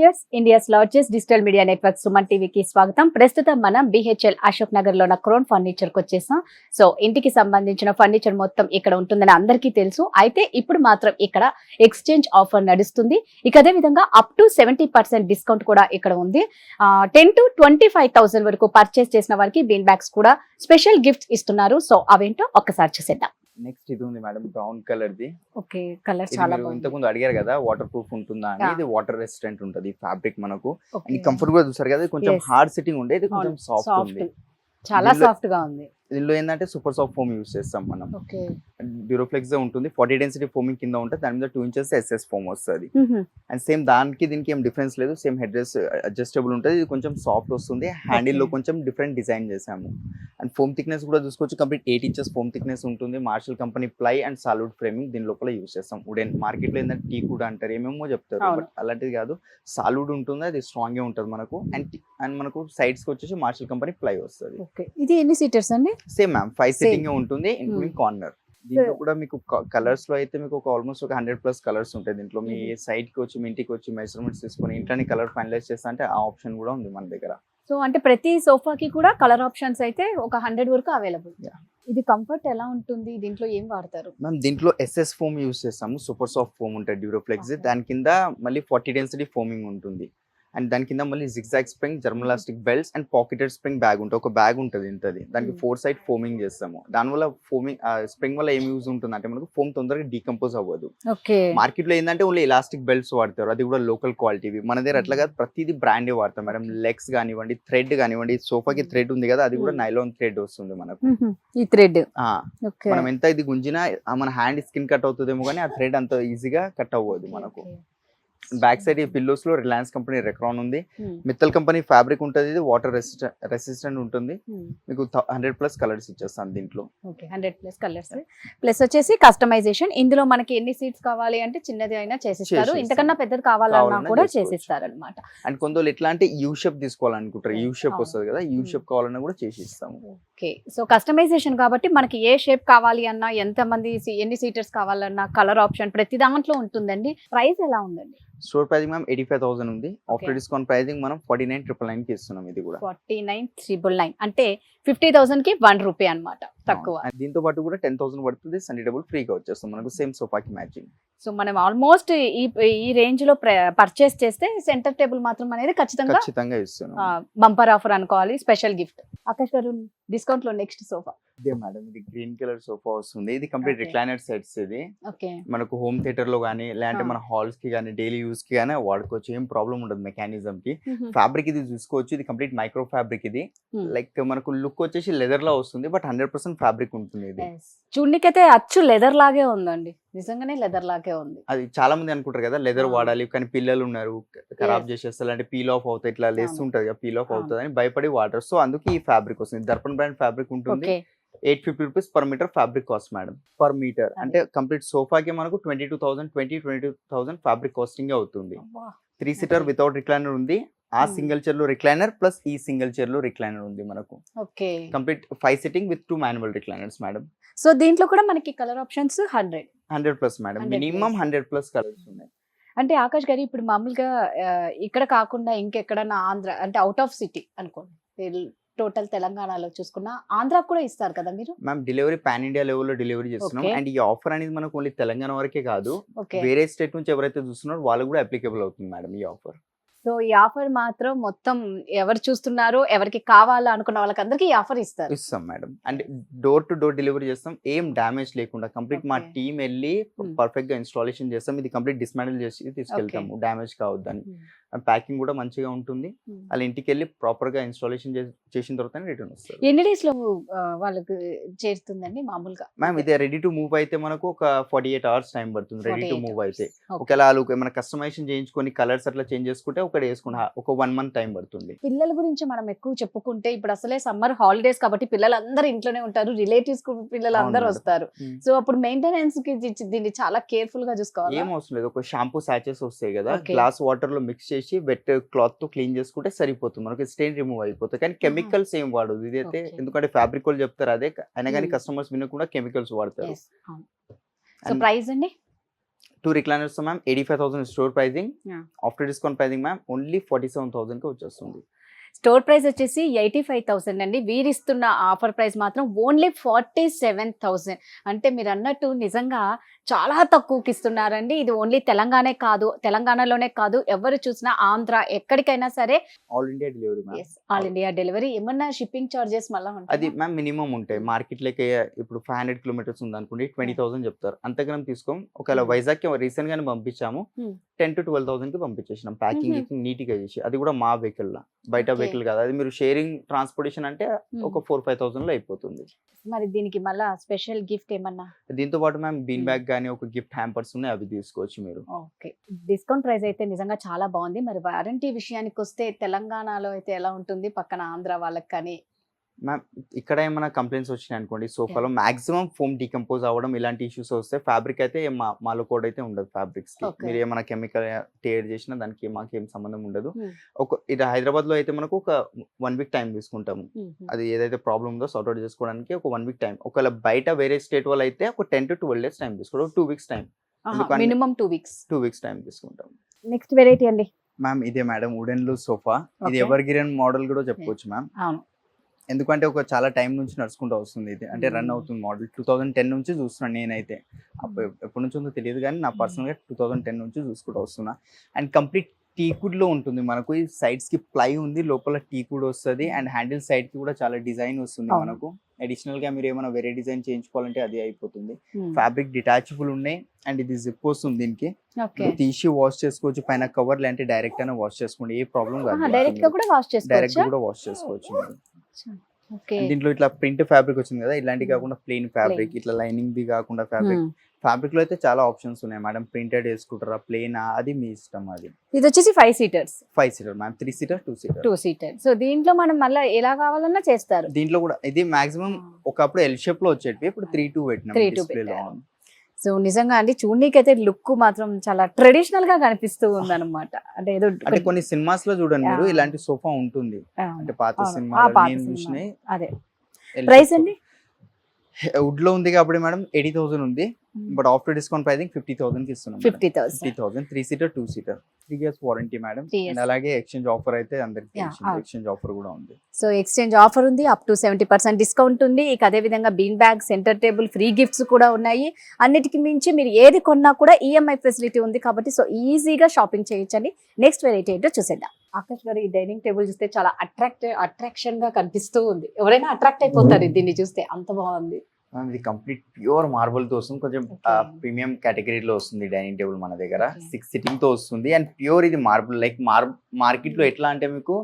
Viewers, India's largest digital media network Suman టీవీకి స్వాగతం. ప్రస్తుతం మనం బిహెచ్ఎల్ అశోక్ నగర్ లో ఉన్న క్రోన్ ఫర్నిచర్ కి వచ్చేసాం. సో ఇంటికి సంబంధించిన ఫర్నిచర్ మొత్తం ఇక్కడ ఉంటుందని అందరికీ తెలుసు. అయితే ఇప్పుడు మాత్రం ఇక్కడ ఎక్స్చేంజ్ ఆఫర్ నడుస్తుంది. ఇక అదే విధంగా అప్ టు 70% డిస్కౌంట్ కూడా ఇక్కడ ఉంది. 10 to 25,000 వరకు పర్చేస్ చేసిన వారికి బీన్ బ్యాగ్స్ కూడా స్పెషల్ గిఫ్ట్స్ ఇస్తున్నారు. సో అవేంటో ఒక్కసారి చూసేద్దాం. నెక్స్ట్ ఇది ఉంది madam, brown colour the. Okay, colour చాలా బాగుంది. ఇంతకు ముందు అడిగారు కదా వాటర్ ప్రూఫ్ ఉంటుందా అని. ఇది వాటర్ రెసిస్టెంట్ ఉంటది ఫ్యాబ్రిక్ మనకు. Okay. కంఫర్ట్ కూడా చూసారు కదా, కొంచెం Yes. హార్డ్ సిట్టింగ్ ఉండే, ఇది కొంచెం సాఫ్ట్ ఉంది. చాలా సాఫ్ట్ గా ఉంది. దీనిలో ఏంటంటే సూపర్ సాఫ్ట్ ఫోమ్ యూస్ చేస్తాం మనం. ఓకే, డ్యూరోఫ్లెక్స్ ఉంటుంది, 40 డెన్సిటీ ఫోమింగ్ కింద ఉంటుంది, దాని మీద 2 ఇంచెస్ ఎస్ఎస్ ఫోమ్ వస్తుంది. అండ్ సేమ్ దానికి దీనికి ఏం డిఫరెన్స్ లేదు, సేమ్ హెడ్ రెస్ట్ అడ్జస్టబుల్ ఉంటుంది. ఇది కొంచెం సాఫ్ట్ వస్తుంది, హ్యాండిల్ లో కొంచెం డిఫరెంట్ డిజైన్ చేసాము. అండ్ ఫోమ్ థిక్నెస్ కూడా చూసుకోవచ్చు, కంప్లీట్ 8 ఇంచెస్ ఫోమ్ థిక్నెస్ ఉంటుంది. Marshall company ply and solid framing దీని లోపల యూస్ చేస్తాం. వుడెన్ మార్కెట్ లో ఏంటంటే టీ కూడా అంటారు, ఏమేమో చెప్తారు, బట్ అలాంటిది కాదు, సాలిడ్ ఉంటుంది, అది స్ట్రాంగ్ గా ఉంటుంది మనకు. అండ్ మనకు సైడ్స్ కి వచ్చేసి మార్షల్ కంపెనీ ప్లై వస్తుంది. ఇది ఎన్ని సీటర్స్ అండి? సేమ్ మ్యామ్ 5 సిట్టింగ్ ఉంటుంది, ఇంక్లూడింగ్ కార్నర్. దీంట్లో కూడా మీకు కలర్స్ లో అయితే మీకు ఒక ఆల్మోస్ట్ ఒక 100+ కలర్స్ ఉంటాయి. దీంట్లో మీ సైడ్ కి వచ్చి మీ ఇంటికి వచ్చి మెజర్మెంట్స్ తీసుకొని ఇంట్లోనే కలర్ ఫైనలైజ్ చేస్తా అంటే ఆ ఆప్షన్ కూడా ఉంది మన దగ్గర. సో అంటే ప్రతి సోఫాకి కూడా కలర్ ఆప్షన్స్ అయితే ఒక 100 వరకు అవైలబుల్. Yeah. ఇది కంఫర్ట్ ఎలా ఉంటుంది? దీంట్లో ఏం వాడతారు? మ్యామ్ దీంట్లో ఎస్ఎస్ ఫోమ్ యూస్ చేస్తాము, సూపర్ సాఫ్ట్ ఫోమ్ ఉంటుంది డ్యూరోఫ్లెక్స్. Okay. దాని కింద మళ్ళీ 40 డెన్సిటీ ఫోమింగ్ ఉంటుంది. అండ్ దాని కింద మళ్ళీ జిగ్జాగ్ స్ప్రింగ్, జర్మలాస్టిక్ belts and pocketed spring bag ఉంటుంది. ఒక బ్యాగ్ ఉంటుంది ఇంతది, దానికి 4 సైడ్ ఫోమింగ్ చేస్తాము. దానివల్ల ఫోమింగ్ స్ప్రింగ్ వల్ల ఏం యూజ్ ఉంటుంది అంటే మనకు ఫోమ్ తొందరగా డీకంపోజ్ అవ్వదు. ఓకే, మార్కెట్ లో ఏంటంటే ఓన్లీ ఎలాస్టిక్ బెల్ట్స్ వాడతారు, అది కూడా లోకల్ క్వాలిటీవి. మన దగ్గర అట్లా కాదు, ప్రతిదీ బ్రాండే వాడతాం మేడం. లెగ్స్ కానివ్వండి, థ్రెడ్ కానివ్వండి, సోఫాకి థ్రెడ్ ఉంది కదా, అది కూడా నైలాన్ థ్రెడ్ వస్తుంది మనకు. ఈ థ్రెడ్ మనం ఎంత ఇది గుంజినా మన హ్యాండ్ స్కిన్ కట్ అవుతుందేమో కానీ ఆ థ్రెడ్ అంత ఈజీగా కట్ అవ్వదు మనకు. బ్యాక్ సైడ్ ఈ పిల్లోస్ లో రిలయన్స్ కంపెనీ రెక్రాన్ ఉంది, మిత్తల్ కంపెనీ ఫ్యాబ్రిక్ ఉంటుంది. ఇది వాటర్ రెసిస్టెంట్ ఉంటుంది. మీకు 100+ కలర్స్ ఇచ్చేస్తాను దీంట్లో. 100+ కలర్స్ ప్లస్ వచ్చేసి కస్టమైజేషన్. ఇందులో మనకి ఎన్ని సీట్స్ కావాలి అంటే చిన్నది అయినా చేసిస్తారు, ఇంతకన్నా పెద్దది కావాలన్నా కూడా చేసిస్తారు అనమాట. అండ్ కొందరు ఎట్లా అంటే యూ షేప్ తీసుకోవాలనుకుంటారు, యూ షేప్ వస్తుంది కదా, యూ షేప్ కావాలన్నా కూడా చేసి ఇస్తాము. ఓకే, సో కస్టమైజేషన్ కాబట్టి మనకి ఏ షేప్ కావాలి అన్నా, ఎంత మంది ఎన్ని సీటర్స్ కావాలన్నా కలర్ ఆప్షన్ ప్రతి దాంట్లో ఉంటుందండి. ప్రైస్ ఎలా ఉందండి? స్టోర్ ప్రైసింగ్ మ్యామ్ 85,000 ఉంది. ఆఫ్టర్ డిస్కౌంట్ ప్రైసింగ్ మనం 49,999 కి ఇస్తున్నాం. ఇది కూడా 49,999 అంటే 50,000 కి 1 రూపీ అన్నమాట, తక్కువ. దీంతో పాటు కూడా 10,000 పడుతుంది, సండే టేబుల్ ఫ్రీగా వచ్చేస్తుంది మనకు, సేమ్ సోఫాకి మ్యాచింగ్. సో మనం ఆల్మోస్ట్ ఈ రేంజ్ లో పర్చేస్ చేస్తే సెంటర్ టేబుల్ మాత్రం అనేది ఖచ్చితంగా ఇస్తున్నాం. బంపర్ ఆఫర్ అనుకోవాలి, స్పెషల్ గిఫ్ట్. ఆకాష్ గారు, డిస్కౌంట్ లో నెక్స్ట్ సోఫా ఇదే మేడం, ఇది గ్రీన్ కలర్ సోఫా వస్తుంది. ఇది కంప్లీట్ రిక్లైనర్ సెట్స్. ఇది ఓకే, మనకు హోమ్ థియేటర్ లో గానీ, లేదంటే మన హాల్స్ కి గానీ, డైలీ యూస్ కి గానీ వాడుకోవచ్చు, ఏం ప్రాబ్లం ఉండదు మెకానిజం కి. ఫ్యాబ్రిక్ ఇది చూసుకోవచ్చు, ఇది కంప్లీట్ మైక్రో ఫ్యాబ్రిక్. ఇది లైక్ మనకు లుక్ వచ్చేసి లెదర్ లా వస్తుంది, బట్ 100% ఫ్యాబ్రిక్ ఉంటుంది. ఇది చూడనికైతే అచ్చు లెదర్ లాగే ఉందండి, నిజంగానే లెదర్ లాగే ఉంది. అది చాలా మంది అనుకుంటారు కదా లెదర్ వాడాలి, కానీ పిల్లలు ఉన్నారు ఖరాబ్ చేసేస్తారు, అంటే పీల్ ఆఫ్ అవుతాయి, ఇట్లా లేస్తుంటది కదా, పీల్ ఆఫ్ అవుతుంది అని భయపడి వాడరు. సో అందుకే ఈ ఫ్యాబ్రిక్ వస్తుంది. దర్పణ్ బ్రాండ్ ఫ్యాబ్రిక్ ఉంటుంది. 850 rupees per metre fabric cost madam, per metre. అంటే కంప్లీట్ సోఫాకి మనకు 22,000 ఫ్యాబ్రిక్ కాస్టింగ్ అవుతుంది. 3 సీటర్ వితౌట్ రిక్లైనర్ ఉంది. ఆ సింగిల్ చైర్ లో రిక్లైనర్ ప్లస్ ఈ సింగిల్ చైర్ లో రిక్లైనర్ ఉంది మనకు. Okay, complete 5 sitting with 2 manual recliners madam. So దీంట్లో కూడా మనకి colour options 100+ madam, minimum 100+ colours ఉన్నాయి. అంటే ఆకాష్ గారి, ఇప్పుడు మామూలుగా ఇక్కడ కాకుండా ఇంకెక్కడన్నా ఆంధ్ర అంటే అవుట్ ఆఫ్ సిటీ అనుకోండి, టోటల్ తెలంగాణలో చూసుకున్నా ఆంధ్ర కూడా ఇస్తారు కదా మీరు? మ్యామ్ డెలివరీ పాన్ ఇండియా లెవెల్లో డెలివరీ చేస్తున్నాం. అండ్ ఈ ఆఫర్ అనేది మనకు ఓన్లీ తెలంగాణ వరకే కాదు, వేరే స్టేట్ నుంచి ఎవరైతే చూస్తున్నారో వాళ్ళు కూడా అప్లికేబుల్ అవుతుంది మేడం ఈ ఆఫర్. సో ఈ ఆఫర్ మాత్రం మొత్తం ఎవరు చూస్తున్నారో, ఎవరికి కావాలా అనుకున్న వాళ్ళకందరికీ ఈ ఆఫర్ ఇస్తాం madam. And door to door delivery చేస్తాం, ఏం డ్యామేజ్ లేకుండా. కంప్లీట్ మా టీమ్ వెళ్ళి పర్ఫెక్ట్ గా ఇన్స్టాలేషన్ చేస్తాం. ఇది కంప్లీట్ డిస్మాంటిల్ చేసి తీసుకెళ్తాము, డ్యామేజ్ కావద్దని. ప్యాకింగ్ కూడా మంచిగా ఉంటుంది. వాళ్ళ ఇంటికి వెళ్ళి ప్రాపర్ గా ఇన్స్టాలేషన్ చేసిన తర్వాత రిటర్న్ వస్తారు. ఎన్ని డేస్ లో వాళ్ళకి చేరుతుందండి మామూలుగా? మ్యామ్ ఇదే రెడీ టు మూవ్ అయితే మనకు ఒక 48 అవర్స్ టైం పడుతుంది. రెడీ టు మూవ్ అయితే ఒకవేళ వాళ్ళు ఏమైనా కస్టమైజేషన్ చేయించుకొని కలర్స్ అట్లా చేంజ్ చేసుకుంటే ఒకటి వేసుకుంటా ఒక 1 మంత్ టైం పడుతుంది. పిల్లల గురించి మనం ఎక్కువ చెప్పుకుంటే, ఇప్పుడు అసలే సమ్మర్ హాలిడేస్ కాబట్టి పిల్లలందరూ ఇంట్లోనే ఉంటారు, రిలేటివ్స్ పిల్లలు అందరూ వస్తారు. సో అప్పుడు మెయింటెనెన్స్ కి దీన్ని చాలా కేర్ఫుల్ గా చూసుకోవాలి. ఏం అవసరం లేదు, ఒక షాంపూ సాచెస్ వస్తాయి కదా, గ్లాస్ వాటర్ లో మిక్స్ చేసి వెట్ క్లాత్ తో క్లీన్ చేసుకుంటే సరిపోతుంది, మనకి స్టెయిన్ రిమూవ్ అయిపోతుంది. కానీ కెమికల్స్ ఏం వాడదు ఇదైతే, ఎందుకంటే ఫ్యాబ్రిక్ వాళ్ళు చెప్తారు అదే, అయినా కానీ కస్టమర్స్ వినకుండా కెమికల్స్ వాడతారు. సో ప్రైస్ అండి? 2 recliners ma'am 85,000 store pricing. Yeah. After discount pricing ma'am only 47,000 కి వచ్చేస్తుంది. స్టోర్ ప్రైస్ వచ్చేసి 85,000 అండి. వీరిస్తున్న ఆఫర్ ప్రైస్ మాత్రం ఓన్లీ 47,000. అంటే మీరు అన్నట్టు నిజంగా చాలా తక్కువకి ఇస్తున్నారండి. ఇది ఓన్లీ తెలంగాణలోనే కాదు, ఎవరు చూసినా ఆంధ్ర ఎక్కడికైనా సరే all India delivery ma'am. All India delivery. ఏమన్నా షిప్పింగ్ చార్జెస్ మళ్ళీ అది మ్యామ్ మినిమం ఉంటాయి. మార్కెట్ లెక్క ఇప్పుడు 500 కిలోమీటర్స్ ఉంది అనుకోండి 20,000 చెప్తారు, అంతకనం తీసుకోం. ఒకవేళ వైజాగ్ రీసెంట్ గానే పంపించాము, 10 to 12,000 కి పంపించేసినాం ప్యాకింగ్ నీట్ గా చేసి. అది కూడా మా వెహికల్ లా, బయట వెహికల్ కాదు. అది మీరు షేరింగ్ ట్రాన్స్పోర్టేషన్ అంటే ఒక 4-5,000 లో అయిపోతుంది. మరి దీనికి మళ్ళా స్పెషల్ గిఫ్ట్ ఏమన్నా? దీంతో పాటు మ్యామ్ బీన్ బ్యాగ్ గానీ ఒక గిఫ్ట్ హ్యాంపర్స్ ఉన్నాయి, అవి తీసుకోవచ్చు మీరు. ఓకే, డిస్కౌంట్ ప్రైస్ అయితే నిజంగా చాలా బాగుంది. మరి వారంటీ విషయానికి వస్తే తెలంగాణలో అయితే ఎలా ఉంటుంది, పక్కన ఆంధ్ర వాళ్ళకి కానీ? మ్యామ్ ఇక్కడ ఏమైనా కంప్లైంట్స్ వచ్చినాయి అనుకోండి సోఫాలో, మాక్సిమం ఫోమ్ డీకంపోజ్ అవ్వడం ఇలాంటి ఇష్యూస్ వస్తాయి. ఫ్యాబ్రిక్ అయితే మాలో కోడ్ అయితే ఉండదు ఫ్యాబ్రిక్స్ కి. Okay. మీరు ఏమైనా కెమికల్ టేర్ చేసినా దానికి మాకేం సంబంధం ఉండదు. ఇది హైదరాబాద్ లో అయితే మనకు ఒక 1 week టైం తీసుకుంటాము. అది ఏదైతే ప్రాబ్లమ్ ఉందో సార్ట్ అవుట్ చేసుకోవడానికి ఒక 1 week టైం. ఒకవేళ బయట వేరే స్టేట్ వాళ్ళు అయితే ఒక 10 to 12 days టైం తీసుకుంటాం. 2 weeks time, minimum 2 weeks. 2 weeks time తీసుకుంటాం. నెక్స్ట్ వెరైటీ అండి మ్యామ్ ఇదే మేడం వుడెన్ లో సోఫా. ఇది Okay. ఎవర్ గిరన్ మోడల్ కూడా చెప్పుకోవచ్చు మ్యామ్. అవును. ఎందుకంటే ఒక చాలా టైం నుంచి నడుచుకుంటూ వస్తుంది ఇది, అంటే రన్ అవుతుంది మోడల్. 2010 నుంచి చూస్తున్నాను నేనైతే. ఎప్పటి నుంచి ఉందో తెలియదు కానీ నా పర్సనల్గా 2010 నుంచి చూసుకుంటూ వస్తున్నా. అండ్ కంప్లీట్ టీకుడ్ లో ఉంటుంది మనకు. ఈ సైడ్స్ కి ప్లై ఉంది, లోపల టీకుడ్ వస్తుంది. అండ్ హ్యాండిల్ సైడ్ కి కూడా చాలా డిజైన్ వస్తుంది మనకు. అడిషనల్ గా మీరు ఏమైనా వేరే డిజైన్ చేయించుకోవాలంటే అది అయిపోతుంది. ఫ్యాబ్రిక్ డిటాచబుల్ ఉన్నాయి. అండ్ ఇది జిప్ వస్తుంది దీనికి, తీసి వాష్ చేసుకోవచ్చు. పైన కవర్ లేదంటే డైరెక్ట్ అయినా వాష్ చేసుకోండి, ఏ ప్రాబ్లం కాదు. డైరెక్ట్ గా కూడా వాష్ డైరెక్ట్ చేసుకోవచ్చు. కూడా వాష్ చేసుకోవచ్చు. ఓకే, దీంట్లో ఇట్లా ప్రింట్ ఫ్యాబ్రిక్ వచ్చింది కదా, ఇలాంటి కాకుండా ప్లెయిన్ ఫ్యాబ్రిక్, ఇట్లా లైనింగ్ ది కాకుండా ఫ్యాబ్రిక్ లో అయితే చాలా ఆప్షన్స్ ఉన్నాయి మేడం. ప్రింటెడ్ వేసుకుంటారా, ప్లెయిన్, అది మీ ఇష్టం. అది ఇది వచ్చేసి 5 seaters. 5 seater ma'am, 3 seater 2 seater. 2 seater. So దీంట్లో మనం మళ్ళీ ఎలా కావాలన్నా చేస్తారు. దీంట్లో కూడా ఇది మాక్సిమం ఒకప్పుడు ఎల్ షేప్ లో వచ్చేటివి, ఇప్పుడు 3-2 పెట్టినాం 3-2 డిస్ప్లేలో. పెట్టారు. సో నిజంగా అండి చూడనీకైతే లుక్ మాత్రం చాలా ట్రెడిషనల్ గా కనిపిస్తూ ఉంది అనమాట. అంటే ఏదో అంటే కొన్ని సినిమాస్ లో చూడండి మీరు, ఇలాంటి సోఫా ఉంటుంది. అంటే పాత సినిమా నేను చూసినాయి. అదే ప్రైస్ అండి వుడ్ లో ఉంది కాబట్టి మేడం 80,000 ఉంది. బట్ ఆఫ్టర్ డిస్కౌంట్ ప్రైసింగ్ 50,000 కి ఇస్తున్నాం. 50,000 3 seater 2 seater 3 years warranty madam. And అలాగే ఎక్స్చేంజ్ ఆఫర్ అయితే అందరికి ఎక్స్చేంజ్ ఆఫర్ కూడా ఉంది. సో ఎక్స్చేంజ్ ఆఫర్ ఉంది, అప్ టు 70% డిస్కౌంట్ ఉంది. ఇక అదే విధంగా bean bag, centre table, free gifts కూడా ఉన్నాయి. అన్నిటికి మించి మీరు ఏది కొన్నా కూడా ఈఎంఐ ఫెసిలిటీ ఉంది కాబట్టి సో ఈజీగా షాపింగ్ చేయొచ్చండి. నెక్స్ట్ వెరైటీ ఏంటో చూసేద్దాం. ఆకాష్ గారు, ఈ డైనింగ్ టేబుల్ చూస్తే చాలా అట్రాక్షన్ గా కనిపిస్తూ ఉంది. ఎవరైనా అట్రాక్ట్ అయిపోతారు దీన్ని చూస్తే, అంత బాగుంది. ఇది కంప్లీట్ ప్యూర్ మార్బుల్ తో వస్తుంది. కొంచెం ప్రీమియం కేటగిరీలో వస్తుంది డైనింగ్ టేబుల్ మన దగ్గర. 6 sitting తో వస్తుంది. అండ్ ప్యూర్ ఇది మార్బుల్. లైక్ మార్కెట్ లో ఎట్లా అంటే మీకు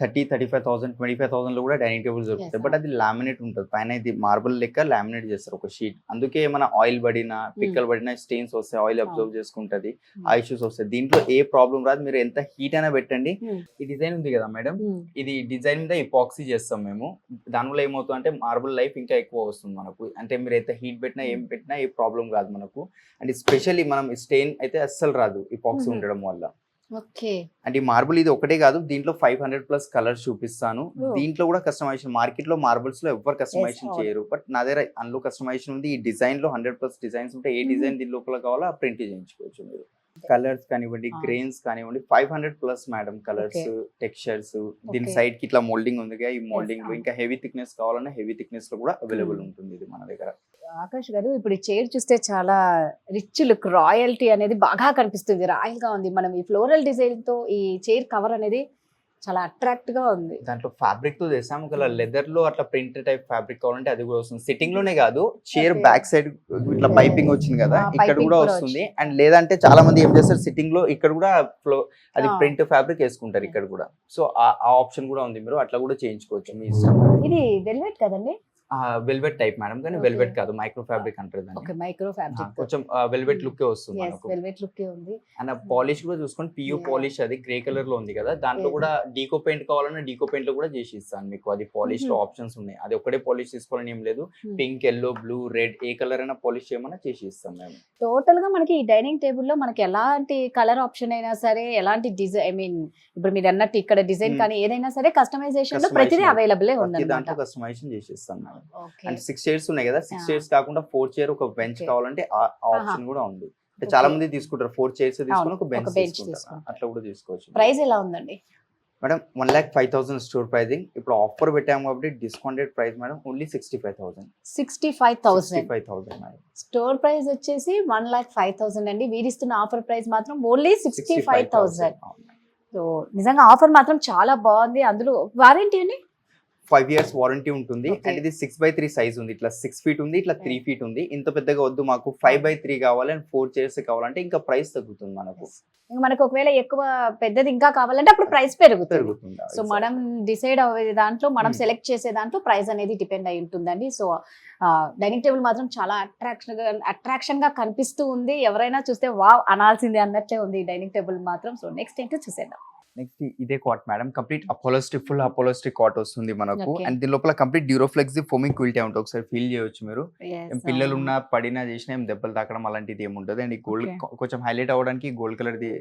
30-35,000 25,000 లో కూడా డైనింగ్ టేబుల్స్ దొరుకుతాయి. బట్ అది లామినేట్ ఉంటుంది పైన, ఇది మార్బుల్ లెక్క లామినేట్ చేస్తారు ఒక షీట్. అందుకే మన ఆయిల్ పడినా పిక్కలు పడినా స్టెయిన్స్ వస్తాయి, ఆయిల్ అబ్జర్వ్ చేసుకుంటది, ఆ ఇష్యూస్ వస్తాయి. దీంట్లో ఏ ప్రాబ్లం రాదు. మీరు ఎంత హీట్ అయినా పెట్టండి. ఈ డిజైన్ ఉంది కదా మేడం, ఇది డిజైన్ మీద ఇపాక్సీ చేస్తాం మేము. దానివల్ల ఏమవుతుంది అంటే మార్బుల్ లైఫ్ ఇంకా ఎక్కువ వస్తుంది మనకు. అంటే మీరు ఎంత హీట్ పెట్టినా ఏం పెట్టినా ఏ ప్రాబ్లం రాదు మనకు. అండ్ స్పెషల్లీ మనం స్టెయిన్ అయితే అస్సలు రాదు ఇపాక్సీ ఉండడం వల్ల. ఓకే, అంటే ఈ మార్బుల్ ఇది ఒకటే కాదు, దీంట్లో 500+ కలర్స్ చూపిస్తాను. దీంట్లో కూడా కస్టమైజేషన్, మార్కెట్ లో మార్బుల్స్ లో ఎవరు కస్టమైజేషన్ చేయరు. బట్ నా దగ్గర అందులో కస్టమైజేషన్ ఉంది. ఈ డిజైన్ లో 100+ డిజైన్స్ ఉంటాయి. ఏ డిజైన్ దీని లోపల కావాలో ఆ ప్రింట్ చేయించుకోవచ్చు మీరు. కలర్స్ కానివ్వండి, గ్రెయిన్స్ కానివ్వండి, 500+ మేడం కలర్స్, టెక్స్చర్స్. దీని సైడ్ కి ఇట్లా మోల్డింగ్ ఉంది కదా, ఈ మోల్డింగ్ లో ఇంకా హెవీ థిక్నెస్ కావాలన్నా హెవీ థిక్నెస్ లో కూడా అవైలబుల్ ఉంటుంది ఇది మన దగ్గర. ఆకాష్ గారు, ఇప్పుడు ఈ చైర్ చూస్తే చాలా రిచ్ లుక్, రాయల్టీ అనేది బాగా కనిపిస్తుంది, రాయల్ గా ఉంది. మనం ఈ ఫ్లోరల్ డిజైన్ తో ఈ చైర్ కవర్ అనేది చాలా అట్రాక్ట్ గా ఉంది. దాంట్లో ఫ్యాబ్రిక్ తో చేసాము. ఒకవేళ లెదర్ లో అట్లా ప్రింట్ టైప్ ఫ్యాబ్రిక్ కావాలంటే అది కూడా వస్తుంది. సిట్టింగ్ లోనే కాదు, చైర్ బ్యాక్ సైడ్ ఇట్లా పైపింగ్ వచ్చింది కదా, ఇక్కడ కూడా వస్తుంది. అండ్ లేదంటే చాలా మంది ఏం చేస్తారు, సిట్టింగ్ లో ఇక్కడ కూడా అది ప్రింట్ ఫ్యాబ్రిక్ వేసుకుంటారు ఇక్కడ కూడా. సో ఆ ఆప్షన్ కూడా ఉంది, మీరు అట్లా కూడా చేయించుకోవచ్చు మీ ఇష్టం. ఇది వెల్వెట్ కదండి? వెల్వెట్ టైప్ మేడం, కానీ వెల్వెట్ కాదు, మైక్రో ఫ్యాబ్రిక్ అంటారు దాన్ని. Okay, micro fabric. కొంచెం వెల్వెట్ లుక్ వస్తుంది మనకు. వెల్వెట్ లుక్ ఉంది. అండ్ పాలిష్ కూడా చూసుకోండి, పియూ పాలిష్, అది గ్రే కలర్ లో ఉంది కదా. దాంట్లో కూడా డీకో పెయింట్ కావాలన్నా డీకో పెయింట్ లో కూడా చేసి ఇస్తాను మీకు. అది పాలిష్ లో ఆప్షన్స్ ఉన్నాయి. అది ఒకటే పాలిష్ తీసుకోవాలని ఏం లేదు. పింక్, ఎల్లో, బ్లూ, రెడ్ ఏ కలర్ అయినా పాలిష్ చేయమన్నా చేసి ఇస్తాం మేము. టోటల్ గా మనకి ఈ డైనింగ్ టేబుల్ లో మనకి ఎలాంటి కలర్ ఆప్షన్ అయినా సరే, ఎలాంటి డిజైన్, ఐ మీన్ ఇప్పుడు మీరు అన్నట్టు ఇక్కడ డిజైన్ కానీ ఏదైనా సరే కస్టమైజేషన్ లో ప్రతిదీ అవైలబుల్ ఉంది. దాంట్లో కస్టమైజేషన్ చేసి ఇస్తాం మేము. అండ్ 6 chairs ఉన్నాయి కదా, 6 chairs కాకుండా 4 chair ఒక బెంచ్ కావాలంటే ఆ ఆప్షన్ కూడా ఉంది. అంటే చాలా మంది తీసుకుంటారు 4 చైర్స్ తీసుకొని ఒక ఒక బెంచ్ bench తీసుకుంటారు తీసుకుంటారు. అట్లా కూడా తీసుకోవచ్చు ప్రైస్ ఎలా ఉందండి? Madam 1,05,000 store pricing. ఇప్పుడు ఆఫర్ పెట్టాము కాబట్టి discounted price madam only 65,000. 65,000. 65,000 madam. Store price వచ్చేసి 1,05,000 అండి. వీరిస్తున్న ఆఫర్ ప్రైస్ మాత్రం ఓన్లీ 65,000. సో నిజంగా ఆఫర్ మాత్రం చాలా బాగుంది. అందులో వారంటీ అండి 5 years వారంటీ ఉంటుంది. Okay. అండ్ ఇది 6x3 సైజ్ ఉంది. ఇట్లా 6 feet ఉంది, ఇట్లా 3 feet ఉంది. ఇంత పెద్దగా వద్దు మాకు 5x3 కావాలి అండ్ 4 chairs కావాలంటే ఇంకా ప్రైస్ తగ్గుతుంది మనకు. ఇంకా మనకు ఒకవేళ ఎక్కువ పెద్దది ఇంకా కావాలంటే అప్పుడు ప్రైస్ పెరుగుతుంది. పెరుగుతుంది. సో మనం డిసైడ్ అయ్యే దాంట్లో మనం సెలెక్ట్ చేసే దాంట్లో ప్రైస్ అనేది డిపెండ్ అయి ఉంటుందండి. సో డైనింగ్ టేబుల్ మాత్రం చాలా అట్రాక్షన్ గా కనిపిస్తూ ఉంది. ఎవరైనా చూస్తే వావ్ అనాల్సిందే అన్నట్లే ఉంది ఈ డైనింగ్ టేబుల్ మాత్రం. సో నెక్స్ట్ ఏంటో చూసేద్దాం. నెక్స్ట్ ఇదే కాట్ మేడం, కంప్లీట్ అపోలోస్టిక్ ఫుల్ అపోలోస్టిక్ కాట్ వస్తుంది మనకు. Okay. అండ్ దీని లోపల కంప్లీట్ డ్యూరోఫ్లెక్స్ ఫోమింగ్ క్విల్టీ ఉంటుంది. ఒకసారి ఫీల్ చేయొచ్చు మీరు. ఏం పిల్లలు ఉన్నా పడినా చేసినా ఏం దెబ్బలు తాకడం అలాంటిది ఏమి ఉంటుంది. అండ్ ఈ గోల్డ్ Okay. కొంచెం హైలైట్ అవ్వడానికి గోల్డ్ కలర్ ది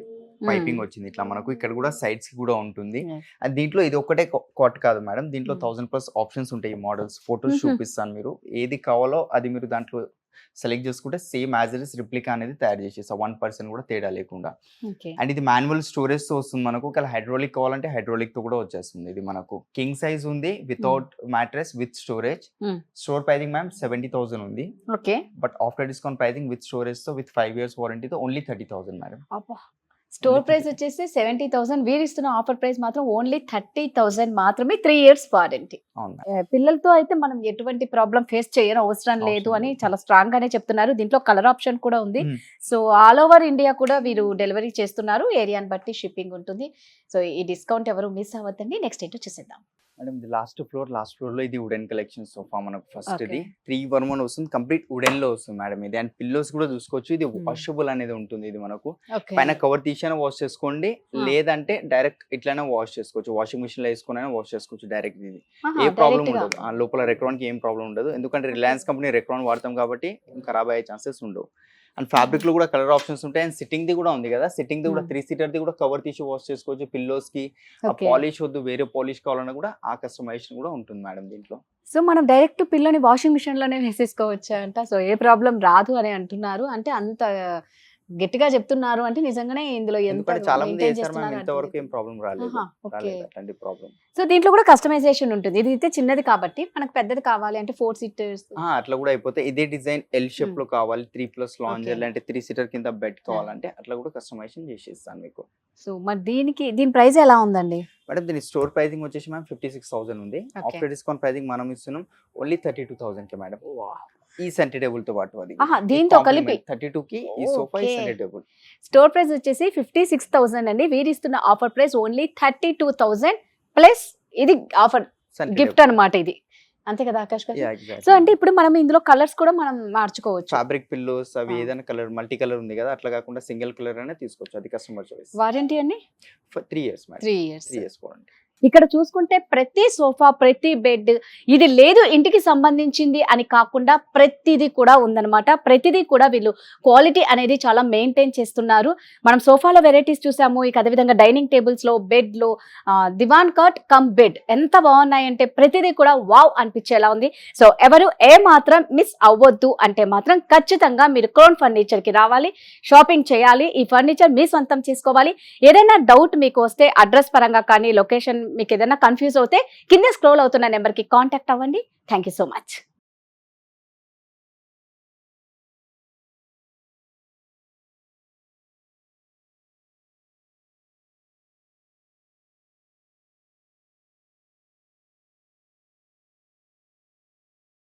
పైపింగ్ వచ్చింది ఇట్లా మనకు. ఇక్కడ కూడా సైడ్స్ కి కూడా ఉంటుంది. Yes. అండ్ దీంట్లో ఇది ఒకటే కాట్ కాదు మేడం, దీంట్లో 1000+ ఆప్షన్స్ ఉంటాయి. మోడల్స్ ఫోటోస్ చూపిస్తాను, మీరు ఏది కావాలో అది మీరు దాంట్లో సెలెక్ట్ చేసుకుంటే same as it is replica అనేది తయారు చేసేసా 1% కూడా తేడా లేకుండా. Okay. అండ్ ఇది మాన్యువల్ స్టోరేజ్ తో వస్తుంది మనకు. ఒకవేళ హైడ్రాలిక్ కావాలంటే హైడ్రాలిక్ తో కూడా వచ్చేస్తుంది. ఇది మనకు కింగ్ సైజ్ ఉంది without mattress with storage. Store pricing ma'am 70,000 ఉంది. Okay. But after discount pricing with storage తో విత్ 5 years వారంటీతో ఓన్లీ 30,000 మేడం. స్టోర్ ప్రైస్ వచ్చేసి 70,000. వీరిస్తున్న ఆఫర్ ప్రైస్ మాత్రం ఓన్లీ 30,000 మాత్రమే. 3 years వారంటీ. అవును మేడం. పిల్లలతో అయితే మనం ఎటువంటి ప్రాబ్లం ఫేస్ చేయడం అవసరం లేదు అని చాలా స్ట్రాంగ్ గానే చెప్తున్నారు. దీంట్లో కలర్ ఆప్షన్ కూడా ఉంది. సో ఆల్ ఓవర్ ఇండియా కూడా వీరు డెలివరీ చేస్తున్నారు. ఏరియాని బట్టి షిప్పింగ్ ఉంటుంది. సో ఈ డిస్కౌంట్ ఎవరు మిస్ అవ్వద్దండి. నెక్స్ట్ ఏంటో చూసేద్దాం. మేడం ఇది లాస్ట్ ఫ్లోర్ లో ఇది వుడెన్ కలెక్షన్ సోఫా మనకు ఫస్ట్. Okay. ఇది 311 వస్తుంది, కంప్లీట్ వుడెన్ లో వస్తుంది మేడం ఇది. అండ్ పిల్లోస్ కూడా చూసుకోవచ్చు. ఇది Hmm. వాషబుల్ అనేది ఉంటుంది. ఇది మనకు ఓకే. పైన కవర్ తీసైనా వాష్ చేసుకోండి, Ah. లేదంటే డైరెక్ట్ ఇట్లానే వాష్ చేసుకోవచ్చు. వాషింగ్ మిషన్ లో వేసుకుని వాష్ చేసుకోవచ్చు డైరెక్ట్. ఇది ఆహా, ఏ ప్రాబ్లం direct గా. ఉండదు. ఆ లోపల రెక్రాన్ కి ఏం ప్రాబ్లం ఉండదు. ఎందుకంటే రిలయన్స్ కంపెనీ రెక్రాన్ వాడతాం కాబట్టి ఖరాబ్ అయ్యే ఛాన్సెస్ ఉండవు. అండ్ ఫ్యాబ్రిక్ లో కూడా కలర్ ఆప్షన్స్ ఉంటాయి. అండ్ సిట్టింగ్ ది కూడా ఉంది కదా, సిట్టింగ్ ది కూడా 3 seater ది కూడా కవర్ తీసి వాష్ చేసుకోవచ్చు. పిల్లోస్ కి ఆ ఓకే. పాలిష్ వద్దు, వేరే పాలిష్ కావాలన్నా కూడా ఆ కస్టమైజేషన్ కూడా ఉంటుంది మేడం దీంట్లో. సో మనం డైరెక్ట్ పిల్లని వాషింగ్ మిషన్ లోనే వేసేసుకోవచ్చు అంట. సో ఏ ప్రాబ్లం రాదు అని అంటున్నారు. అంటే అంత గట్టిగా చెప్తున్నారు అంటే నిజంగానే ఇందులో ఎంత ఎందుకంటే చాలా మంది maintain చేశారు మ్యామ్, చేస్తున్నారు ఇంతవరకు అంటే. ఏం ప్రాబ్లం రాలేదు. ఆహా, ఓకే. రాలేదు అట్లాంటి ప్రాబ్లం. సో దీంట్లో కూడా కస్టమైజేషన్ ఉంటుంది. ఇది అయితే చిన్నది కాబట్టి మనకు పెద్దది కావాలి అంటే 4 seaters. అట్లా కూడా అయిపోతే ఇదే డిజైన్ ఎల్ షేప్ లో కావాలి, 3+ లాంజర్ Okay. లేదంటే 3 seater కింద బెడ్ కావాలంటే అట్లా కూడా కస్టమైజేషన్ చేసేస్తాను మీకు. సో మరి దీని ప్రైస్ ఎలా ఉందండి? మేడం దీని స్టోర్ ప్రైజింగ్ వచ్చేసి మ్యామ్ 56,000 ఉంది. Okay. ఆఫ్టర్ డిస్కౌంట్ ప్రైజింగ్ మనం ఇస్తున్నాం ఓన్లీ 32,000 కి మేడం. ఈ సెంటర్ టేబుల్ తో పాటు అది ఆహా, దీంతో కలిపి 32 కి ఈ సోఫా ఈ Okay. Centre table. Store price వచ్చేసి 56,000 అండి. వీరిస్తున్న ఆఫర్ ప్రైస్ ఓన్లీ 32,000 ప్లస్ ఇది ఆఫర్ గిఫ్ట్ అన్నమాట ఇది. అంతే కదా ఆకాష్ గారు? సో అంటే ఇప్పుడు మనం ఇందులో కలర్స్ కూడా మనం మార్చుకోవచ్చు. ఫ్యాబ్రిక్ పిల్లోస్ అవి Ah. ఏదైనా కలర్ మల్టీ కలర్ ఉంది కదా, అట్లా కాకుండా సింగిల్ కలర్ అనే తీసుకోవచ్చు. అది కస్టమర్ చాయిస్. వారంటీ అండి 3 years madam. 3 years. 3 years warranty. ఇక్కడ చూసుకుంటే ప్రతి సోఫా, ప్రతి బెడ్, ఇది లేదు ఇంటికి సంబంధించింది అని కాకుండా ప్రతిదీ కూడా ఉందన్నమాట. ప్రతిదీ కూడా వీళ్ళు క్వాలిటీ అనేది చాలా మెయింటైన్ చేస్తున్నారు. మనం సోఫాలో వెరైటీస్ చూసాము. ఇక అదేవిధంగా డైనింగ్ టేబుల్స్ లో, బెడ్ లో దివాన్ కాట్ కమ్ బెడ్ ఎంత బాగున్నాయంటే ప్రతిదీ కూడా వావ్ అనిపించేలా ఉంది. సో ఎవరు ఏ మాత్రం మిస్ అవ్వద్దు అంటే మాత్రం ఖచ్చితంగా మీరు క్రోన్ ఫర్నిచర్ కి రావాలి, షాపింగ్ చేయాలి, ఈ ఫర్నిచర్ మీ సొంతం చేసుకోవాలి. ఏదైనా డౌట్ మీకు వస్తే అడ్రస్ పరంగా కానీ, లొకేషన్ మీకు ఏదైనా కన్ఫ్యూజ్ అవుతే కింద స్క్రోల్ అవుతున్న నెంబర్కి కాంటాక్ట్ అవ్వండి. Thank you so much.